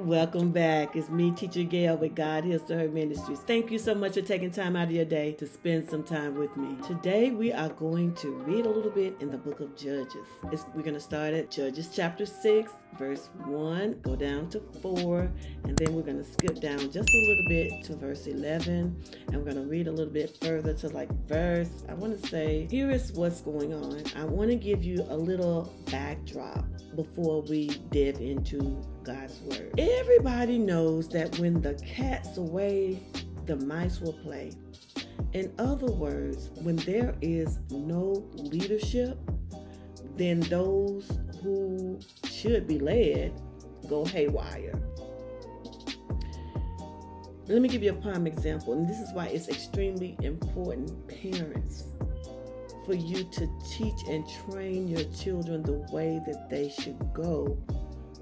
Welcome back. It's me, Teacher Gail with God Heals to Her Ministries. Thank you so much for taking time out of your day to spend some time with me. Today we are going to read a little bit in the book of Judges. We're going to start at Judges chapter 6, verse 1, go down to 4, and then we're going to skip down just a little bit to verse 11, and we're going to read a little bit further to verse, I want to say, here is what's going on. I want to give you a little backdrop before we dive into God's word. Everybody knows that when the cat's away, the mice will play. In other words, when there is no leadership, then those who should be led go haywire. Let me give you a prime example, and this is why it's extremely important, parents, for you to teach and train your children the way that they should go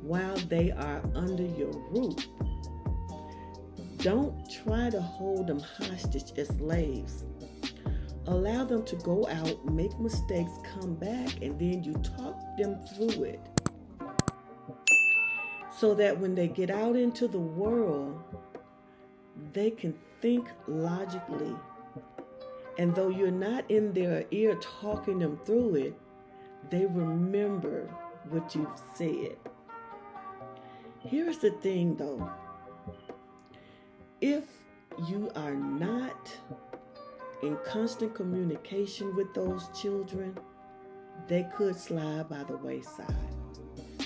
while they are under your roof. Don't try to hold them hostage as slaves. Allow them to go out, make mistakes, come back, and then you talk them through it. So that when they get out into the world, they can think logically. And though you're not in their ear talking them through it, they remember what you've said. Here's the thing though. If you are not in constant communication with those children, they could slide by the wayside.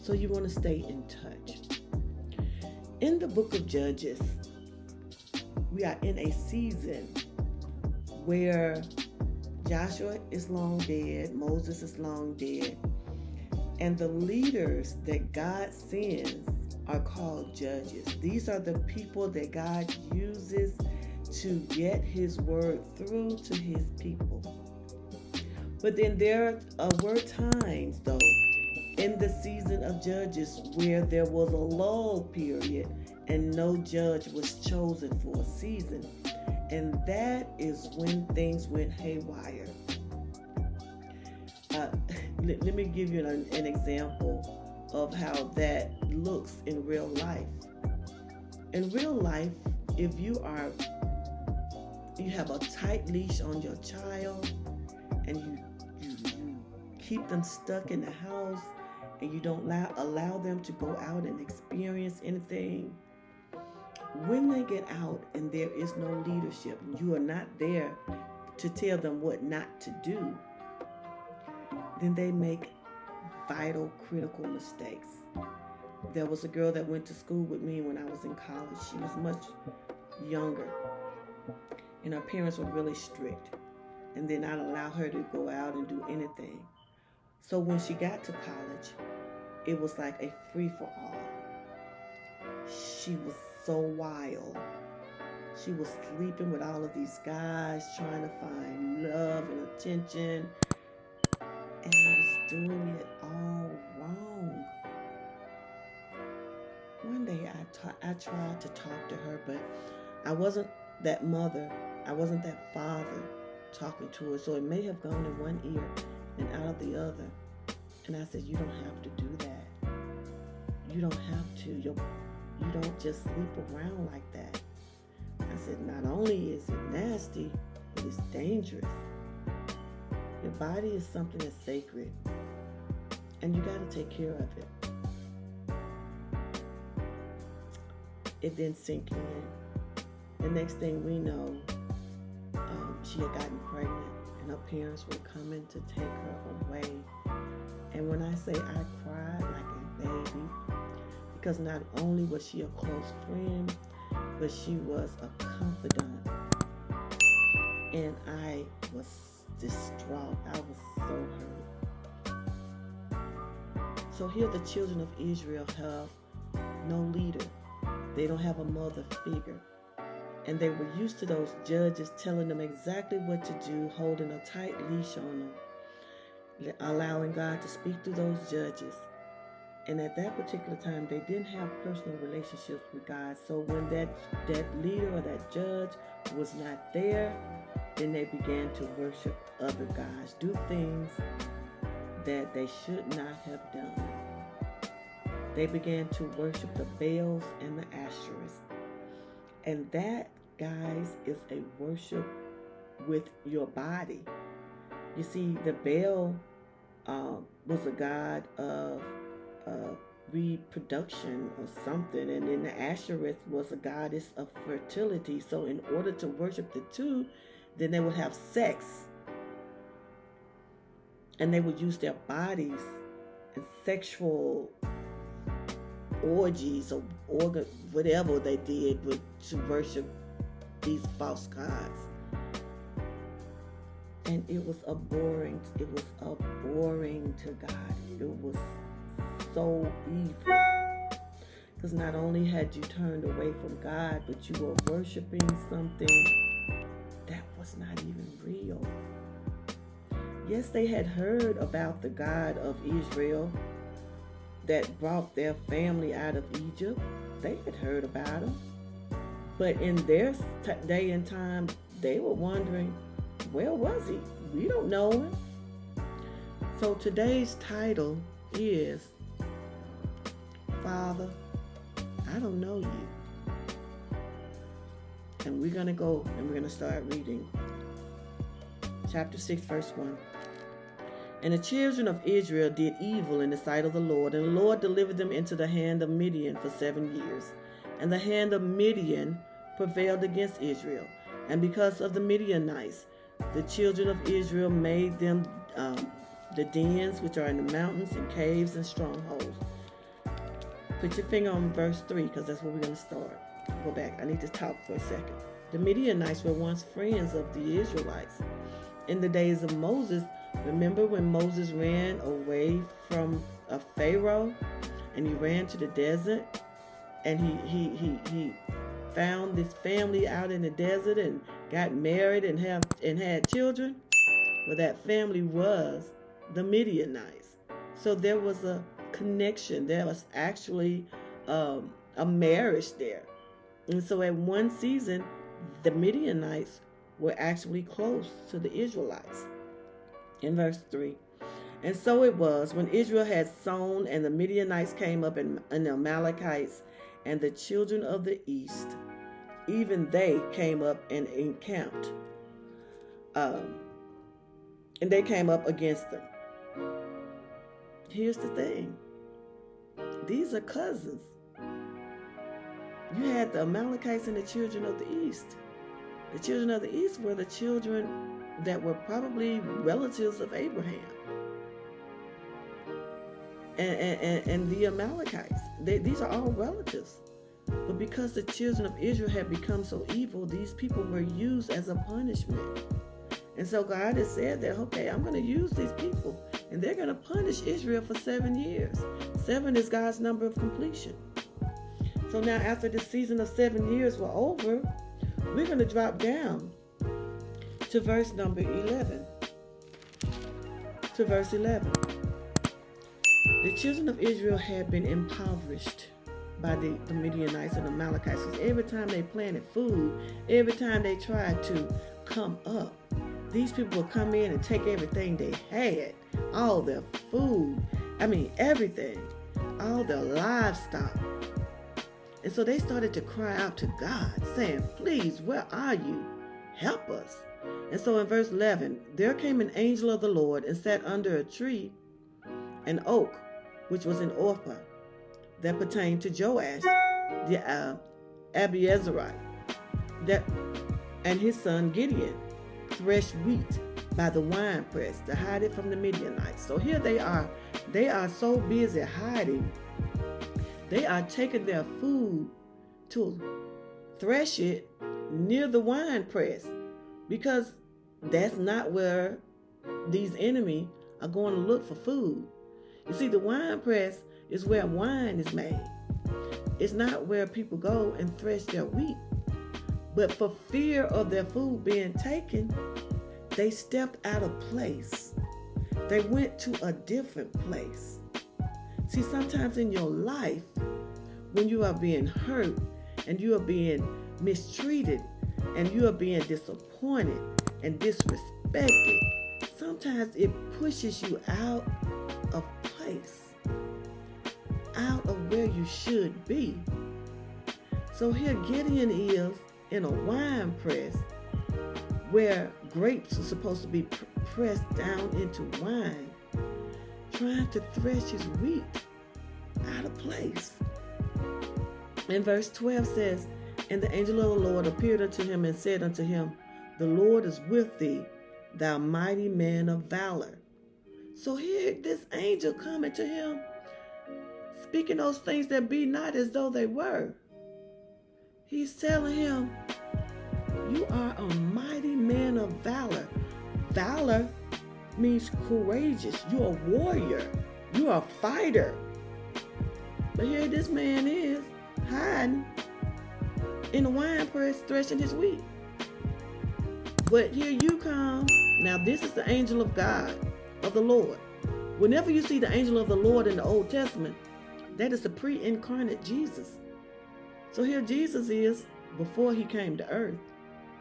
So you want to stay in touch. In the book of Judges, we are in a season where Joshua is long dead, Moses is long dead, and the leaders that God sends are called judges. These are the people that God uses to get his word through to his people. But then there were times, though, in the season of Judges where there was a lull period and no judge was chosen for a season. And that is when things went haywire. Let me give you an example of how that looks in real life. In real life, if you have a tight leash on your child and you keep them stuck in the house and you don't allow them to go out and experience anything, when they get out and there is no leadership and you are not there to tell them what not to do, then they make vital, critical mistakes. There was a girl that went to school with me when I was in college. She was much younger, and her parents were really strict and did not allow her to go out and do anything. So when she got to college, it was like a free-for-all. She was so wild. She was sleeping with all of these guys, trying to find love and attention, and was doing it all wrong. One day I tried to talk to her, but I wasn't that mother. I wasn't that father talking to her. So it may have gone in one ear and out of the other. And I said, you don't have to do that. You don't have to. You don't just sleep around like that. I said, not only is it nasty, but it's dangerous. Your body is something that's sacred, and you got to take care of it. It didn't sink in. The next thing we know, she had gotten pregnant, and her parents were coming to take her away. And when I say I cried like a baby, because not only was she a close friend, but she was a confidant. And I was distraught. I was so hurt. So here the children of Israel have no leader. They don't have a mother figure. And they were used to those judges telling them exactly what to do, holding a tight leash on them, allowing God to speak through those judges. And at that particular time, they didn't have personal relationships with God. So when that leader or that judge was not there, then they began to worship other gods, do things that they should not have done. They began to worship the Baals and the Asherahs. And that, guys, is a worship with your body. You see, the Baal was a god of reproduction or something, and then the Asherah was a goddess of fertility. So in order to worship the two, then they would have sex, and they would use their bodies and sexual orgies or whatever they did to worship these false gods. And it was abhorring to God. It was so evil, because not only had you turned away from God, but you were worshiping something that was not even real. Yes, they had heard about the God of Israel that brought their family out of Egypt. They had heard about him, but in their day and time, they were wondering, where was he? We don't know him. So today's title is, Father, I don't know you. And we're going to go and we're going to start reading chapter 6, verse 1. And the children of Israel did evil in the sight of the Lord, and the Lord delivered them into the hand of Midian for 7 years. And the hand of Midian prevailed against Israel. And because of the Midianites, the children of Israel made them the dens which are in the mountains and caves and strongholds. Put your finger on verse 3, because that's where we're going to start. Go back. I need to talk for a second. The Midianites were once friends of the Israelites. In the days of Moses, remember when Moses ran away from a Pharaoh and he ran to the desert, and he found this family out in the desert and got married and had children? Well, that family was the Midianites. So there was a connection. There was actually a marriage there. And so at one season, the Midianites were actually close to the Israelites. In verse 3, and so it was when Israel had sown, and the Midianites came up, and the Amalekites and the children of the east, even they came up and encamped. And they came up against them. Here's the thing. These are cousins. You had the Amalekites and the children of the east. The children of the east were the children that were probably relatives of Abraham. And the Amalekites. These are all relatives. But because the children of Israel had become so evil, these people were used as a punishment. And so God has said that, okay, I'm going to use these people, and they're going to punish Israel for 7 years. 7 is God's number of completion. So now after the season of 7 years were over, we're going to drop down to verse number 11. To verse 11. The children of Israel had been impoverished by the Midianites and the Amalekites. Because every time they planted food, every time they tried to come up, these people would come in and take everything they had, all their food, everything, all their livestock. And so they started to cry out to God, saying, please, where are you? Help us. And so in verse 11, there came an angel of the Lord and sat under a tree, an oak, which was in Orpah, that pertained to Joash, the Abiezrite, and his son Gideon threshed wheat by the winepress to hide it from the Midianites. So here they are so busy hiding. They are taking their food to thresh it near the winepress, because that's not where these enemies are going to look for food. You see, the winepress is where wine is made. It's not where people go and thresh their wheat. But for fear of their food being taken, they stepped out of place. They went to a different place. See, sometimes in your life, when you are being hurt and you are being mistreated and you are being disappointed and disrespected, sometimes it pushes you out of place, out of where you should be. So here Gideon is in a wine press where grapes are supposed to be pressed down into wine, trying to thresh his wheat out of place. And verse 12 says, and the angel of the Lord appeared unto him and said unto him, the Lord is with thee, thou mighty man of valor. So here this angel coming to him, speaking those things that be not as though they were. He's telling him, you are a mighty man of valor. Valor means courageous. You're a warrior. You're a fighter. But here this man is hiding in the wine press, threshing his wheat. But here you come. Now this is the angel of God, of the Lord. Whenever you see the angel of the Lord in the Old Testament, that is the pre-incarnate Jesus. So here Jesus is, before he came to earth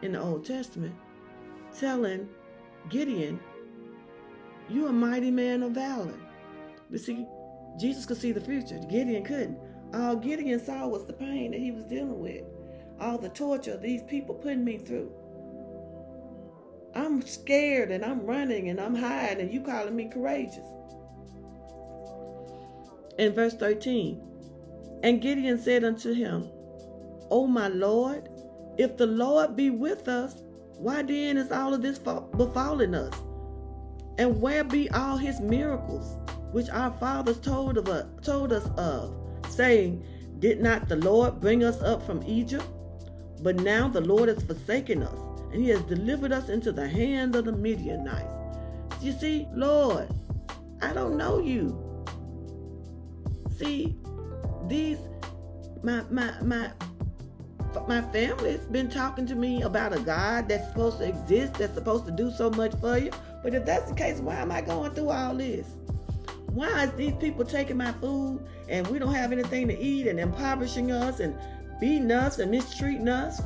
in the Old Testament, telling Gideon, you're a mighty man of valor. But see, Jesus could see the future. Gideon couldn't. All Gideon saw was the pain that he was dealing with. All the torture these people putting me through. I'm scared and I'm running and I'm hiding and you calling me courageous. In verse 13, and Gideon said unto him, O my Lord, if the Lord be with us, why then is all of this befalling us? And where be all his miracles, which our fathers told us of, saying, did not the Lord bring us up from Egypt? But now the Lord has forsaken us, and he has delivered us into the hand of the Midianites. You see, Lord, I don't know you. See, my family's been talking to me about a God that's supposed to exist, that's supposed to do so much for you. But if that's the case, why am I going through all this? Why is these people taking my food and we don't have anything to eat and impoverishing us and beating us and mistreating us?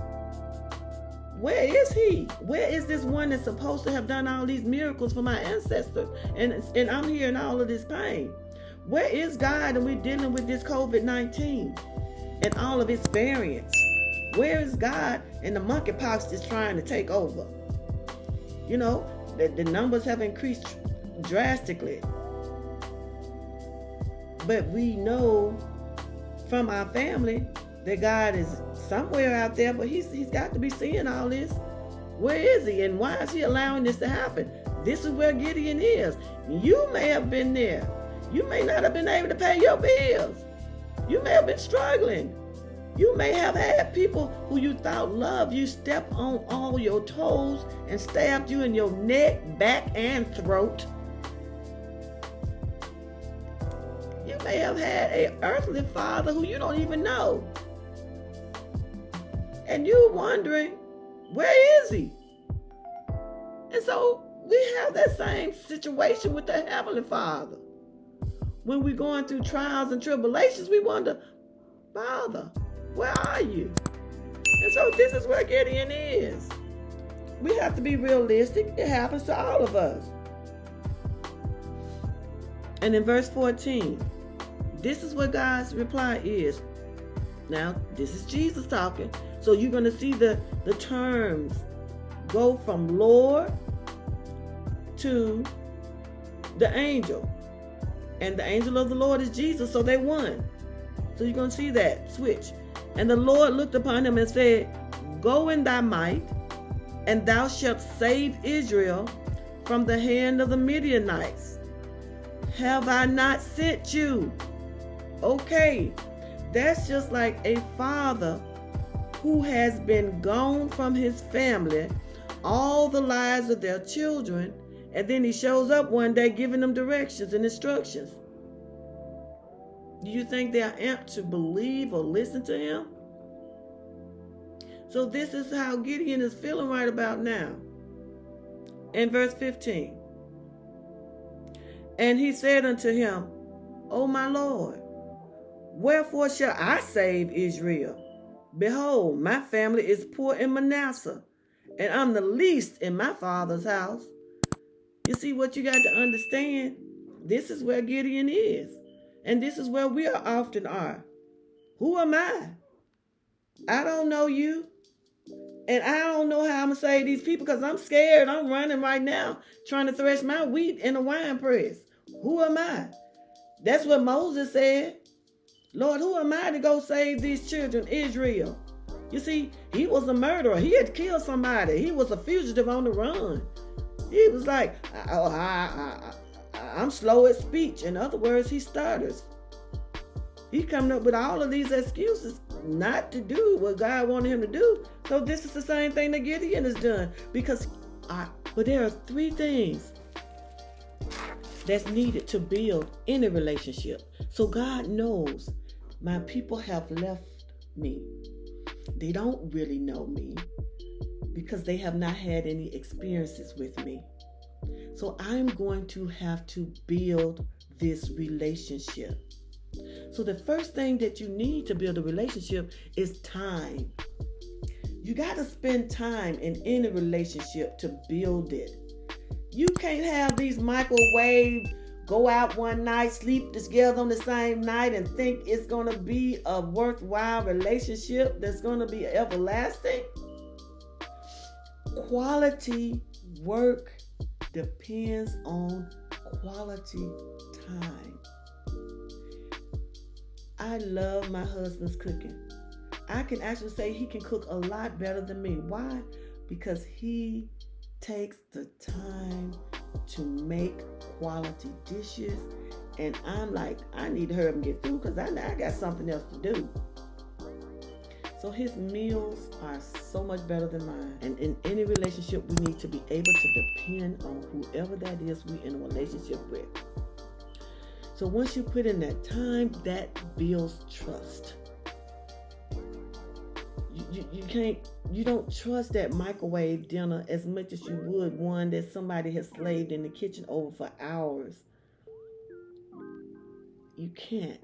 Where is he? Where is this one that's supposed to have done all these miracles for my ancestors? And I'm here in all of this pain. Where is God? And we're dealing with this COVID-19 and all of its variants. Where is God? And the monkeypox is trying to take over. You know, the numbers have increased drastically. But we know from our family that God is somewhere out there, but he's got to be seeing all this. Where is he? And why is he allowing this to happen? This is where Gideon is. You may have been there. You may not have been able to pay your bills. You may have been struggling. You may have had people who you thought loved you step on all your toes and stabbed you in your neck, back, and throat. You may have had an earthly father who you don't even know. And you're wondering, where is he? And so we have that same situation with the Heavenly Father. When we're going through trials and tribulations, we wonder, Father, where are you? And so this is where Gideon is. We have to be realistic. It happens to all of us. And in verse 14, this is what God's reply is. Now, this is Jesus talking. So you're going to see the terms go from Lord to the angel. And the angel of the Lord is Jesus, so they won. So you're going to see that switch. And the Lord looked upon him and said, go in thy might, and thou shalt save Israel from the hand of the Midianites. Have I not sent you? Okay, that's just like a father who has been gone from his family all the lives of their children, and then he shows up one day giving them directions and instructions. Do you think they are apt to believe or listen to him? So this is how Gideon is feeling right about now. In verse 15. And he said unto him, O my Lord, wherefore shall I save Israel? Behold, my family is poor in Manasseh, and I'm the least in my father's house. You see what you got to understand? This is where Gideon is. And this is where we are often are. Who am I? I don't know you. And I don't know how I'm going to save these people because I'm scared. I'm running right now trying to thresh my wheat in a wine press. Who am I? That's what Moses said. Lord, who am I to go save these children, Israel? You see, he was a murderer. He had killed somebody. He was a fugitive on the run. He was like, I'm slow at speech. In other words, he stutters. He's coming up with all of these excuses not to do what God wanted him to do. So this is the same thing that Gideon has done. But there are 3 things that's needed to build any relationship. So God knows my people have left me. They don't really know me because they have not had any experiences with me. So I'm going to have to build this relationship. So the first thing that you need to build a relationship is time. You got to spend time in any relationship to build it. You can't have these microwave, go out one night, sleep together on the same night and think it's going to be a worthwhile relationship that's going to be everlasting. Quality work depends on quality time. I love my husband's cooking. I can actually say he can cook a lot better than me. Why? Because he takes the time to make quality dishes. And I'm like, I need to hurry up and get through because I got something else to do. So his meals are so much better than mine. And in any relationship, we need to be able to depend on whoever that is we're in a relationship with. So once you put in that time, that builds trust. You don't trust that microwave dinner as much as you would one that somebody has slaved in the kitchen over for hours. You can't.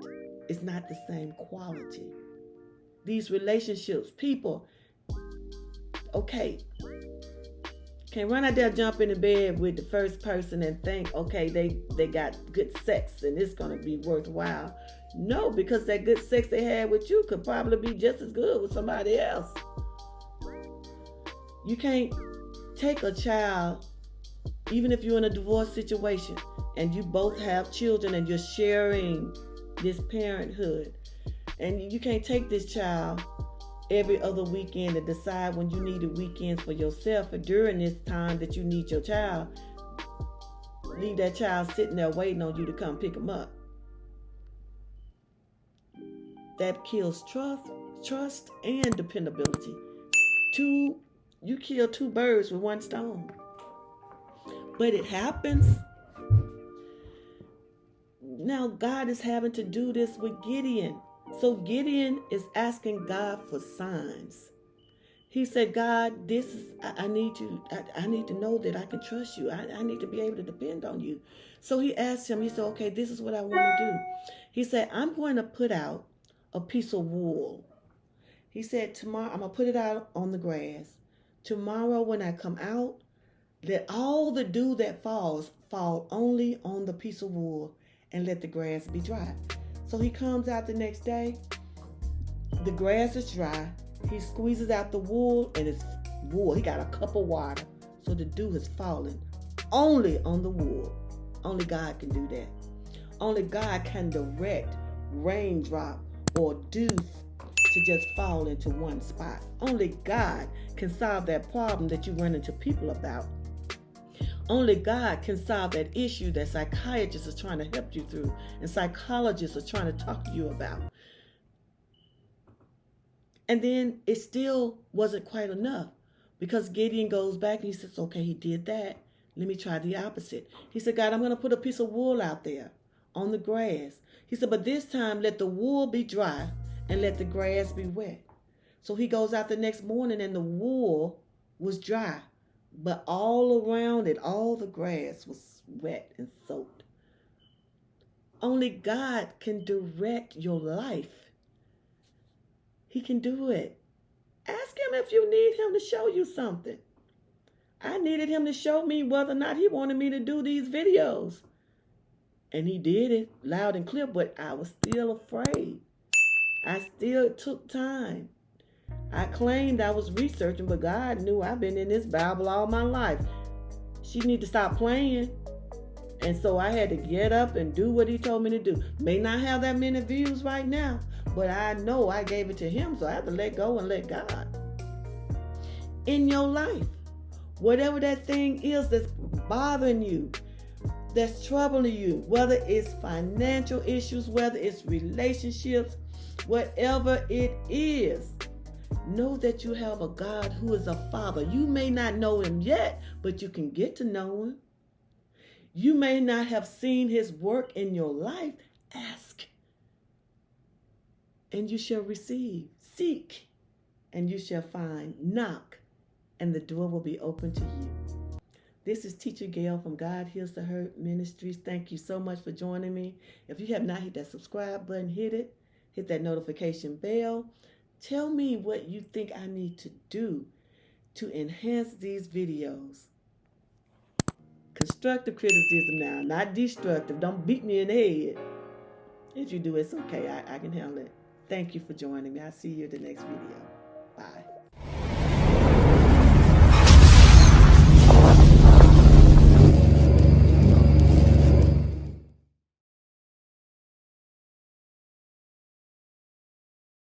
It's not the same quality. These relationships, people, okay, can't run out there, jump in the bed with the first person and think, okay, they got good sex and it's going to be worthwhile. No, because that good sex they had with you could probably be just as good with somebody else. You can't take a child, even if you're in a divorce situation and you both have children and you're sharing this parenthood, and you can't take this child every other weekend and decide when you need a weekend for yourself, or during this time that you need your child, leave that child sitting there waiting on you to come pick him up. That kills trust and dependability. You kill 2 birds with 1 stone. But it happens. Now God is having to do this with Gideon. So Gideon is asking God for signs. He said, God, I need to know that I can trust you. I need to be able to depend on you. So he asked him, he said, okay, this is what I want to do. He said, I'm going to put out a piece of wool. He said, tomorrow, I'm going to put it out on the grass. Tomorrow when I come out, let all the dew that falls fall only on the piece of wool and let the grass be dry. So he comes out the next day. The grass is dry. He squeezes out the wool and it's wool. He got a cup of water. So the dew is falling only on the wool. Only God can do that. Only God can direct raindrop or dew to just fall into one spot. Only God can solve that problem that you run into people about. Only God can solve that issue that psychiatrists are trying to help you through and psychologists are trying to talk to you about. And then it still wasn't quite enough because Gideon goes back and he says, okay, he did that. Let me try the opposite. He said, God, I'm going to put a piece of wool out there on the grass. He said, but this time let the wool be dry and let the grass be wet. So he goes out the next morning and the wool was dry. But all around it, all the grass was wet and soaked. Only God can direct your life. He can do it. Ask him if you need him to show you something. I needed him to show me whether or not he wanted me to do these videos. And he did it loud and clear, but I was still afraid. I still took time. I claimed I was researching, but God knew I've been in this Bible all my life. She need to stop playing. And so I had to get up and do what he told me to do. May not have that many views right now, but I know I gave it to him, so I have to let go and let God. In your life, whatever that thing is that's bothering you, that's troubling you, whether it's financial issues, whether it's relationships, whatever it is, know that you have a God who is a father. You may not know him yet, but you can get to know him. You may not have seen his work in your life. Ask, and you shall receive. Seek, and you shall find. Knock, and the door will be open to you. This is Teacher Gail from God Heals the Hurt Ministries. Thank you so much for joining me. If you have not hit that subscribe button, hit it. Hit that notification bell. Tell me what you think I need to do to enhance these videos. Constructive criticism now, not destructive. Don't beat me in the head. If you do, it's okay. I can handle it. Thank you for joining me. I'll see you in the next video.